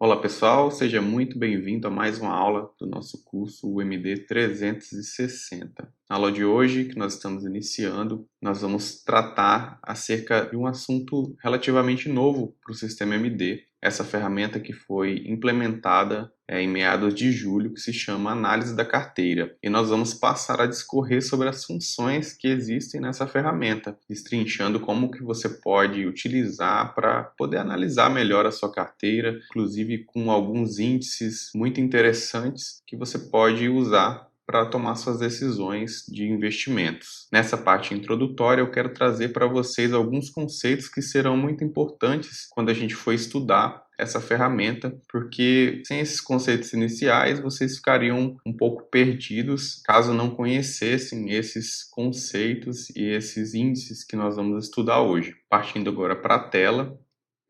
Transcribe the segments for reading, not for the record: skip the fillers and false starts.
Olá pessoal, seja muito bem-vindo a mais uma aula do nosso curso UMD 360. Na aula de hoje, que nós estamos iniciando, nós vamos tratar acerca de um assunto relativamente novo para o sistema MD, essa ferramenta que foi implementada em meados de julho, que se chama Análise da Carteira. E nós vamos passar a discorrer sobre as funções que existem nessa ferramenta, destrinchando como que você pode utilizar para poder analisar melhor a sua carteira, inclusive com alguns índices muito interessantes que você pode usar para tomar suas decisões de investimentos. Nessa parte introdutória, eu quero trazer para vocês alguns conceitos que serão muito importantes quando a gente for estudar essa ferramenta, porque sem esses conceitos iniciais, vocês ficariam um pouco perdidos caso não conhecessem esses conceitos e esses índices que nós vamos estudar hoje. Partindo agora para a tela,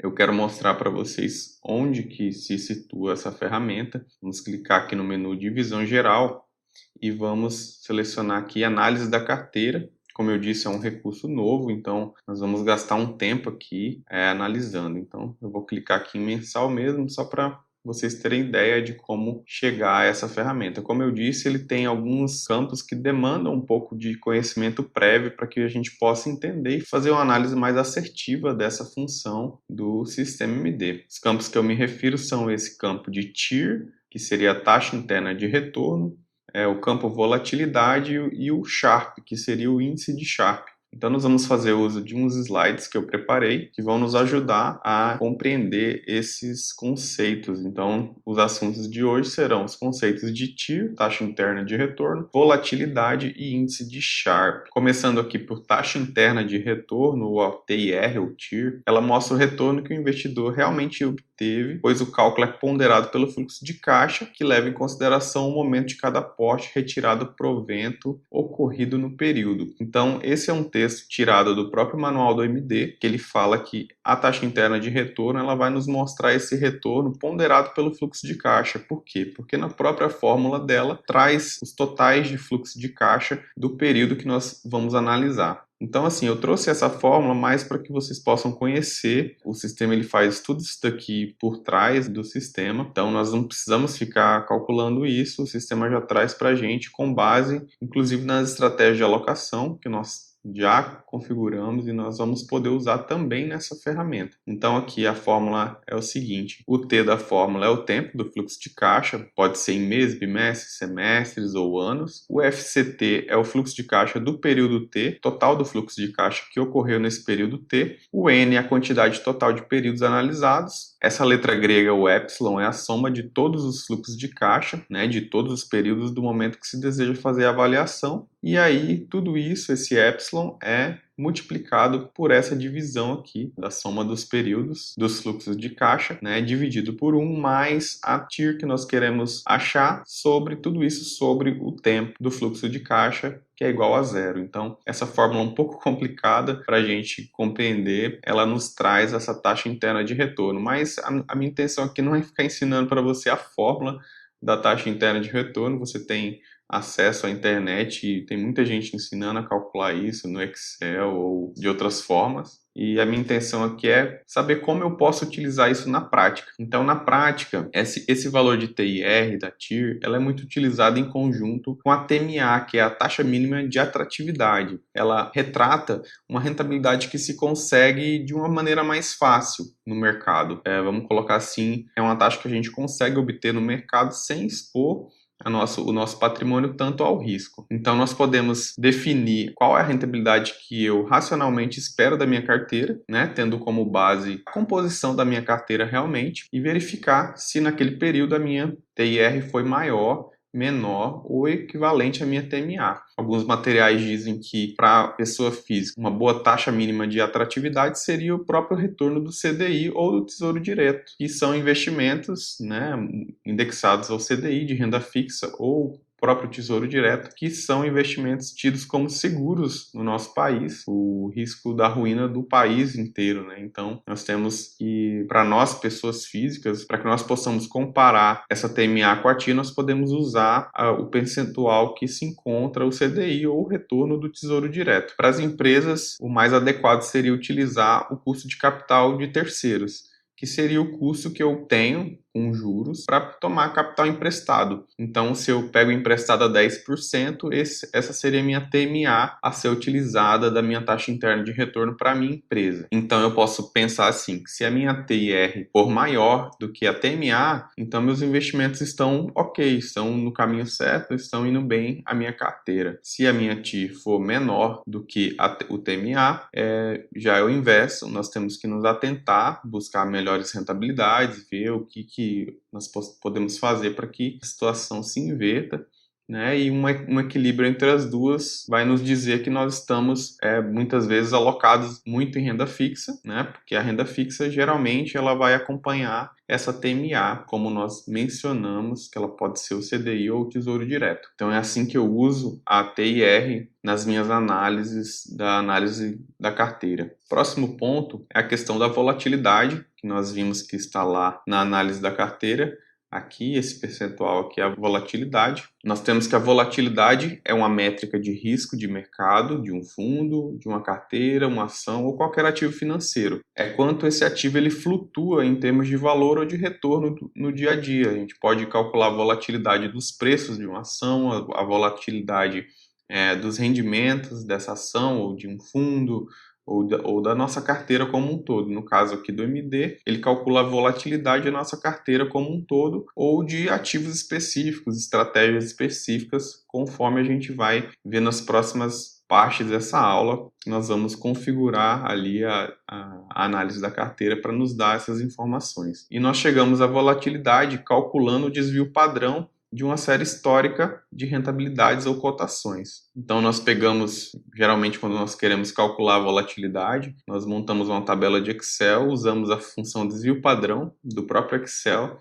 eu quero mostrar para vocês onde que se situa essa ferramenta. Vamos clicar aqui no menu de visão geral e vamos selecionar aqui análise da carteira. Como eu disse, é um recurso novo, então nós vamos gastar um tempo aqui analisando. Então eu vou clicar aqui em mensal mesmo, só para vocês terem ideia de como chegar a essa ferramenta. Como eu disse, ele tem alguns campos que demandam um pouco de conhecimento prévio para que a gente possa entender e fazer uma análise mais assertiva dessa função do sistema MD. Os campos que eu me refiro são esse campo de TIR, que seria a taxa interna de retorno, o campo volatilidade e o Sharpe, que seria o índice de Sharpe. Então nós vamos fazer uso de uns slides que eu preparei que vão nos ajudar a compreender esses conceitos. Então os assuntos de hoje serão os conceitos de TIR, taxa interna de retorno, volatilidade e índice de Sharpe. Começando aqui por taxa interna de retorno, ou TIR ou TIR, ela mostra o retorno que o investidor realmente obteve, pois o cálculo é ponderado pelo fluxo de caixa, que leva em consideração o momento de cada aporte retirado provento ocorrido no período. Então esse é um texto tirado do próprio manual do MD, que ele fala que a taxa interna de retorno ela vai nos mostrar esse retorno ponderado pelo fluxo de caixa. Por quê? Porque na própria fórmula dela traz os totais de fluxo de caixa do período que nós vamos analisar. Então, assim, eu trouxe essa fórmula mais para que vocês possam conhecer. O sistema ele faz tudo isso daqui por trás do sistema. Então, nós não precisamos ficar calculando isso. O sistema já traz para a gente com base, inclusive, nas estratégias de alocação que nós já configuramos e nós vamos poder usar também nessa ferramenta. Então aqui a fórmula é o seguinte: o T da fórmula é o tempo do fluxo de caixa, pode ser em meses, bimestres, semestres ou anos. O FCT é o fluxo de caixa do período T, total do fluxo de caixa que ocorreu nesse período T. O N é a quantidade total de períodos analisados. Essa letra grega, o epsilon, é a soma de todos os fluxos de caixa, né, de todos os períodos do momento que se deseja fazer a avaliação. E aí, tudo isso, esse epsilon, é multiplicado por essa divisão aqui da soma dos períodos dos fluxos de caixa, né, dividido por 1 mais a TIR que nós queremos achar sobre tudo isso sobre o tempo do fluxo de caixa, que é igual a zero. Então, essa fórmula é um pouco complicada para a gente compreender, ela nos traz essa taxa interna de retorno, mas a minha intenção aqui não é ficar ensinando para você a fórmula da taxa interna de retorno. Você tem acesso à internet e tem muita gente ensinando a calcular isso no Excel ou de outras formas. E a minha intenção aqui é saber como eu posso utilizar isso na prática. Então, na prática, esse valor de TIR, da TIR, ela é muito utilizada em conjunto com a TMA, que é a taxa mínima de atratividade. Ela retrata uma rentabilidade que se consegue de uma maneira mais fácil no mercado. Vamos colocar assim, é uma taxa que a gente consegue obter no mercado sem expor o nosso patrimônio tanto ao risco. Então nós podemos definir qual é a rentabilidade que eu racionalmente espero da minha carteira, né, tendo como base a composição da minha carteira realmente, e verificar se naquele período a minha TIR foi maior, menor ou equivalente à minha TMA. Alguns materiais dizem que para a pessoa física uma boa taxa mínima de atratividade seria o próprio retorno do CDI ou do Tesouro Direto, que são investimentos, né, indexados ao CDI de renda fixa ou próprio Tesouro Direto, que são investimentos tidos como seguros no nosso país, o risco da ruína do país inteiro, né? Então, nós temos que, para nós, pessoas físicas, para que nós possamos comparar essa TMA com a TIR, nós podemos usar o percentual que se encontra o CDI ou o retorno do Tesouro Direto. Para as empresas, o mais adequado seria utilizar o custo de capital de terceiros, que seria o custo que eu tenho com juros para tomar capital emprestado. Então, se eu pego emprestado a 10%, essa seria a minha TMA a ser utilizada da minha taxa interna de retorno para a minha empresa. Então, eu posso pensar assim, que se a minha TIR for maior do que a TMA, então meus investimentos estão ok, estão no caminho certo, estão indo bem a minha carteira. Se a minha TIR for menor do que o TMA, já é o inverso, nós temos que nos atentar, buscar melhores rentabilidades, ver o que nós podemos fazer para que a situação se inverta, né? E um equilíbrio entre as duas vai nos dizer que nós estamos muitas vezes alocados muito em renda fixa, né? Porque a renda fixa geralmente ela vai acompanhar essa TMA, como nós mencionamos, que ela pode ser o CDI ou o Tesouro Direto. Então é assim que eu uso a TIR nas minhas análises da carteira. Próximo ponto é a questão da volatilidade, que nós vimos que está lá na análise da carteira. Aqui, esse percentual aqui é a volatilidade. Nós temos que a volatilidade é uma métrica de risco de mercado, de um fundo, de uma carteira, uma ação ou qualquer ativo financeiro. É quanto esse ativo ele flutua em termos de valor ou de retorno no dia a dia. A gente pode calcular a volatilidade dos preços de uma ação, a volatilidade dos rendimentos dessa ação ou de um fundo, ou da nossa carteira como um todo. No caso aqui do MD, ele calcula a volatilidade da nossa carteira como um todo ou de ativos específicos, estratégias específicas, conforme a gente vai ver nas próximas partes dessa aula. Nós vamos configurar ali a análise da carteira para nos dar essas informações. E nós chegamos à volatilidade calculando o desvio padrão de uma série histórica de rentabilidades ou cotações. Então nós pegamos, geralmente quando nós queremos calcular a volatilidade, nós montamos uma tabela de Excel, usamos a função desvio padrão do próprio Excel,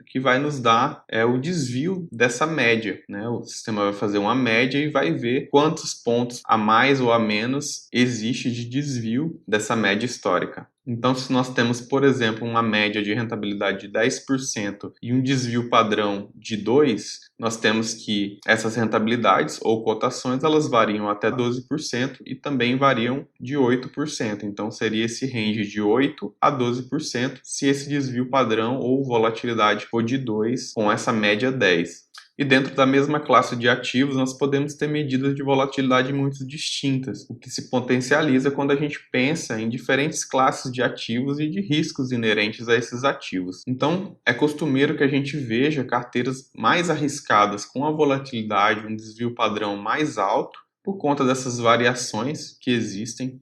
que vai nos dar o desvio dessa média, né? O sistema vai fazer uma média e vai ver quantos pontos a mais ou a menos existe de desvio dessa média histórica. Então, se nós temos, por exemplo, uma média de rentabilidade de 10% e um desvio padrão de 2%, nós temos que essas rentabilidades ou cotações, elas variam até 12% e também variam de 8%. Então, seria esse range de 8% a 12% se esse desvio padrão ou volatilidade for de 2%, com essa média 10%. E dentro da mesma classe de ativos, nós podemos ter medidas de volatilidade muito distintas, o que se potencializa quando a gente pensa em diferentes classes de ativos e de riscos inerentes a esses ativos. Então, é costumeiro que a gente veja carteiras mais arriscadas com a volatilidade, um desvio padrão mais alto, por conta dessas variações que existem,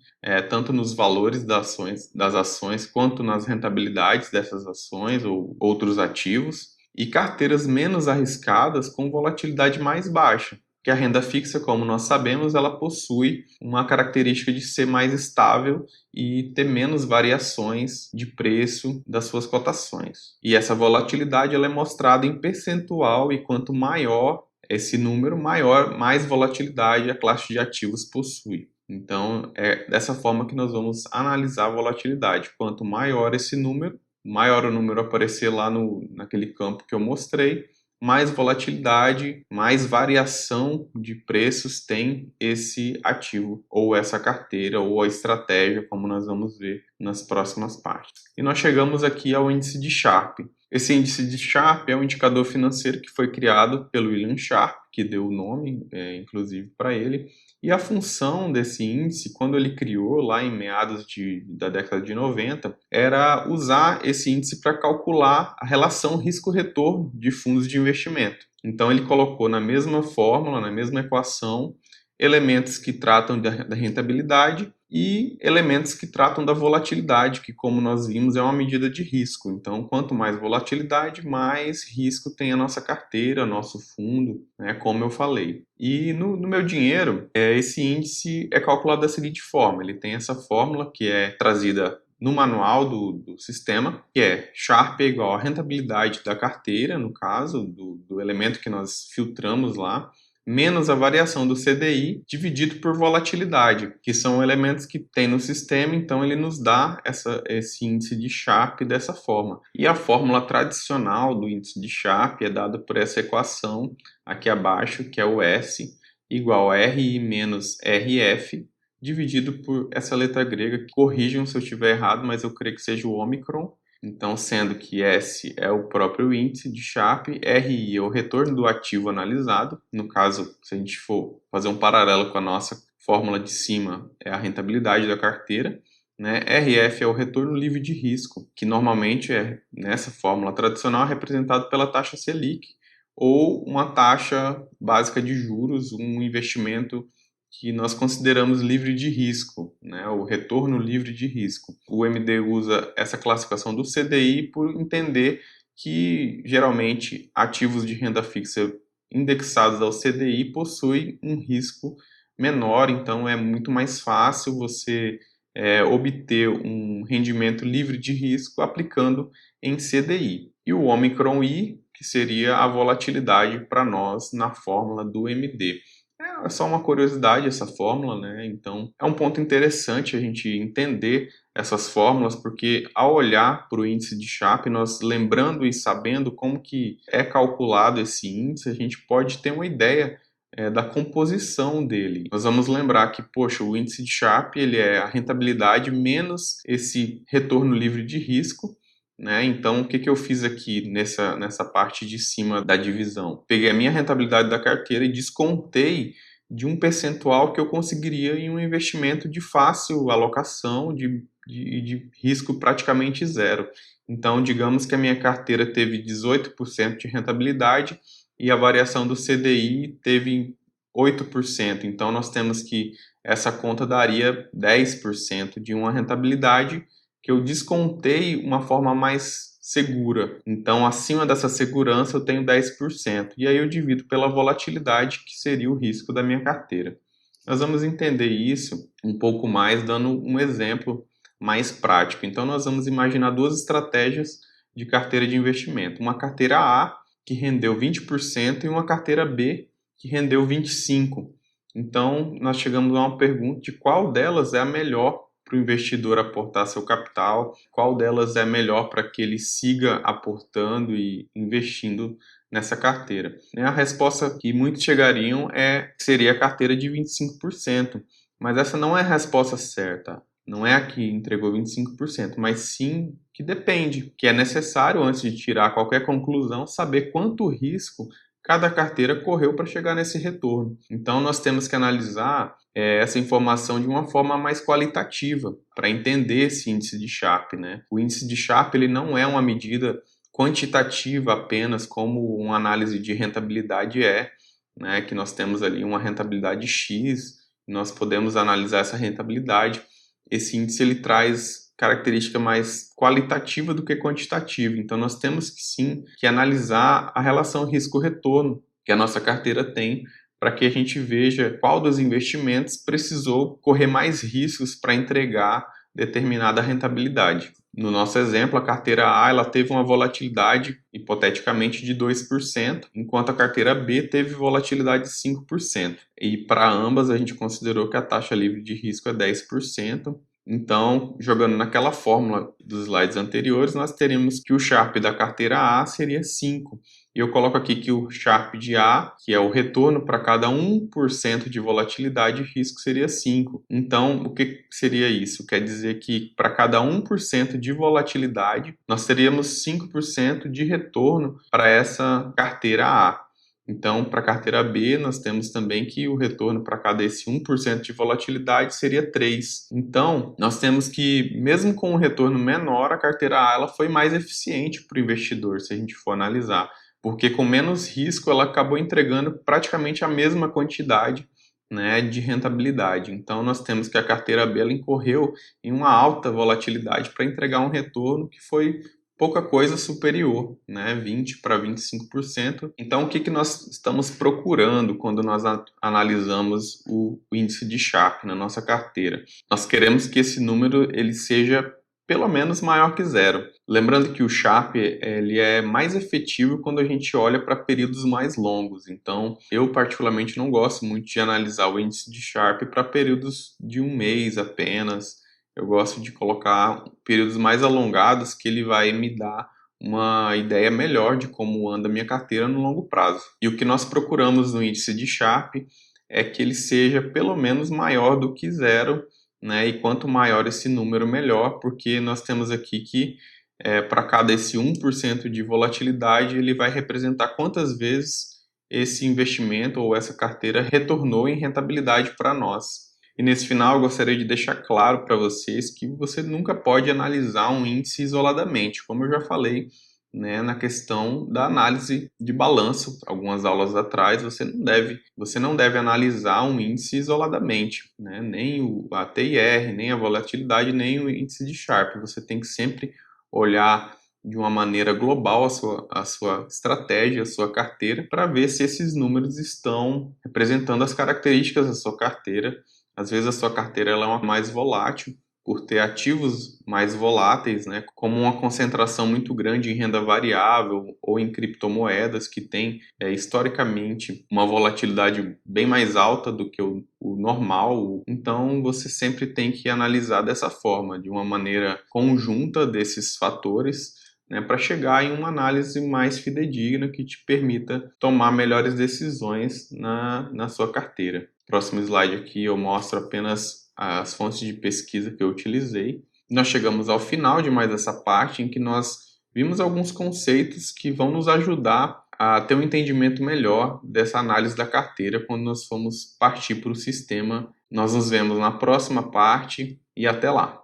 tanto nos valores das ações quanto nas rentabilidades dessas ações ou outros ativos, e carteiras menos arriscadas com volatilidade mais baixa, que a renda fixa, como nós sabemos, ela possui uma característica de ser mais estável e ter menos variações de preço das suas cotações. E essa volatilidade ela é mostrada em percentual, e quanto maior esse número, mais volatilidade a classe de ativos possui. Então, é dessa forma que nós vamos analisar a volatilidade. Quanto maior esse número, maior o número aparecer lá naquele campo que eu mostrei, mais volatilidade, mais variação de preços tem esse ativo, ou essa carteira, ou a estratégia, como nós vamos ver nas próximas partes. E nós chegamos aqui ao índice de Sharpe. Esse índice de Sharpe é um indicador financeiro que foi criado pelo William Sharpe, que deu o nome, inclusive, para ele. E a função desse índice, quando ele criou lá em meados da década de 90, era usar esse índice para calcular a relação risco-retorno de fundos de investimento. Então ele colocou na mesma fórmula, na mesma equação, elementos que tratam da rentabilidade e elementos que tratam da volatilidade, que, como nós vimos, é uma medida de risco. Então, quanto mais volatilidade, mais risco tem a nossa carteira, nosso fundo, né, como eu falei. E no meu dinheiro, esse índice é calculado da seguinte forma: ele tem essa fórmula que é trazida no manual do sistema, que é Sharpe é igual à rentabilidade da carteira, no caso, do elemento que nós filtramos lá, menos a variação do CDI dividido por volatilidade, que são elementos que tem no sistema, então ele nos dá esse índice de Sharpe dessa forma. E a fórmula tradicional do índice de Sharpe é dada por essa equação aqui abaixo, que é o S igual a RI menos RF, dividido por essa letra grega, que corrijam se eu estiver errado, mas eu creio que seja o ômicron, Então, sendo que S é o próprio índice de Sharpe, RI é o retorno do ativo analisado. No caso, se a gente for fazer um paralelo com a nossa fórmula de cima, é a rentabilidade da carteira. Né? RF é o retorno livre de risco, que normalmente é, nessa fórmula tradicional, representado pela taxa Selic, ou uma taxa básica de juros, um investimento que nós consideramos livre de risco, né? O retorno livre de risco. O MD usa essa classificação do CDI por entender que, geralmente, ativos de renda fixa indexados ao CDI possuem um risco menor, então é muito mais fácil você obter um rendimento livre de risco aplicando em CDI. E o Omicron I, que seria a volatilidade para nós na fórmula do MD. É só uma curiosidade essa fórmula, né? Então é um ponto interessante a gente entender essas fórmulas, porque ao olhar para o índice de Sharpe, nós lembrando e sabendo como que é calculado esse índice, a gente pode ter uma ideia da composição dele. Nós vamos lembrar que, poxa, o índice de Sharpe ele é a rentabilidade menos esse retorno livre de risco, né? Então, o que eu fiz aqui nessa parte de cima da divisão? Peguei a minha rentabilidade da carteira e descontei de um percentual que eu conseguiria em um investimento de fácil alocação, de risco praticamente zero. Então, digamos que a minha carteira teve 18% de rentabilidade e a variação do CDI teve 8%. Então, nós temos que essa conta daria 10% de uma rentabilidade que eu descontei uma forma mais segura. Então, acima dessa segurança, eu tenho 10%. E aí eu divido pela volatilidade, que seria o risco da minha carteira. Nós vamos entender isso um pouco mais dando um exemplo mais prático. Então, nós vamos imaginar duas estratégias de carteira de investimento. Uma carteira A, que rendeu 20%, e uma carteira B, que rendeu 25%. Então, nós chegamos a uma pergunta de qual delas é a melhor para o investidor aportar seu capital, qual delas é melhor para que ele siga aportando e investindo nessa carteira. A resposta que muitos chegariam seria a carteira de 25%, mas essa não é a resposta certa. Não é a que entregou 25%, mas sim que depende, que é necessário, antes de tirar qualquer conclusão, saber quanto risco cada carteira correu para chegar nesse retorno. Então, nós temos que analisar essa informação de uma forma mais qualitativa para entender esse índice de Sharpe, né? O índice de Sharpe ele não é uma medida quantitativa apenas, como uma análise de rentabilidade né? Que nós temos ali uma rentabilidade X, e nós podemos analisar essa rentabilidade. Esse índice ele traz característica mais qualitativa do que quantitativa. Então, nós temos que sim que analisar a relação risco-retorno que a nossa carteira tem para que a gente veja qual dos investimentos precisou correr mais riscos para entregar determinada rentabilidade. No nosso exemplo, a carteira A ela teve uma volatilidade, hipoteticamente, de 2%, enquanto a carteira B teve volatilidade de 5%. E para ambas, a gente considerou que a taxa livre de risco é 10%. Então, jogando naquela fórmula dos slides anteriores, nós teríamos que o Sharpe da carteira A seria 5. E eu coloco aqui que o Sharpe de A, que é o retorno para cada 1% de volatilidade, risco seria 5. Então, o que seria isso? Quer dizer que para cada 1% de volatilidade, nós teríamos 5% de retorno para essa carteira A. Então, para a carteira B, nós temos também que o retorno para cada esse 1% de volatilidade seria 3. Então, nós temos que, mesmo com um retorno menor, a carteira A ela foi mais eficiente para o investidor, se a gente for analisar. Porque com menos risco, ela acabou entregando praticamente a mesma quantidade, né, de rentabilidade. Então, nós temos que a carteira B ela incorreu em uma alta volatilidade para entregar um retorno que foi pouca coisa superior, né, 20 para 25%. Então, o que nós estamos procurando quando nós analisamos o índice de Sharpe na nossa carteira? Nós queremos que esse número ele seja pelo menos maior que zero. Lembrando que o Sharpe ele é mais efetivo quando a gente olha para períodos mais longos. Então, eu particularmente não gosto muito de analisar o índice de Sharpe para períodos de um mês apenas. Eu gosto de colocar períodos mais alongados que ele vai me dar uma ideia melhor de como anda a minha carteira no longo prazo. E o que nós procuramos no índice de Sharpe é que ele seja pelo menos maior do que zero, né? E quanto maior esse número, melhor, porque nós temos aqui que para cada esse 1% de volatilidade, ele vai representar quantas vezes esse investimento ou essa carteira retornou em rentabilidade para nós. E nesse final, eu gostaria de deixar claro para vocês que você nunca pode analisar um índice isoladamente, como eu já falei, né, na questão da análise de balanço, algumas aulas atrás, você não deve analisar um índice isoladamente, né, nem a TIR, nem a volatilidade, nem o índice de Sharpe. Você tem que sempre olhar de uma maneira global a sua estratégia, a sua carteira, para ver se esses números estão representando as características da sua carteira. Às vezes a sua carteira ela é mais volátil, por ter ativos mais voláteis, né, como uma concentração muito grande em renda variável ou em criptomoedas, que tem historicamente uma volatilidade bem mais alta do que o normal. Então você sempre tem que analisar dessa forma, de uma maneira conjunta desses fatores, né, para chegar em uma análise mais fidedigna que te permita tomar melhores decisões na sua carteira. Próximo slide aqui eu mostro apenas as fontes de pesquisa que eu utilizei. Nós chegamos ao final de mais essa parte em que nós vimos alguns conceitos que vão nos ajudar a ter um entendimento melhor dessa análise da carteira quando nós formos partir para o sistema. Nós nos vemos na próxima parte e até lá!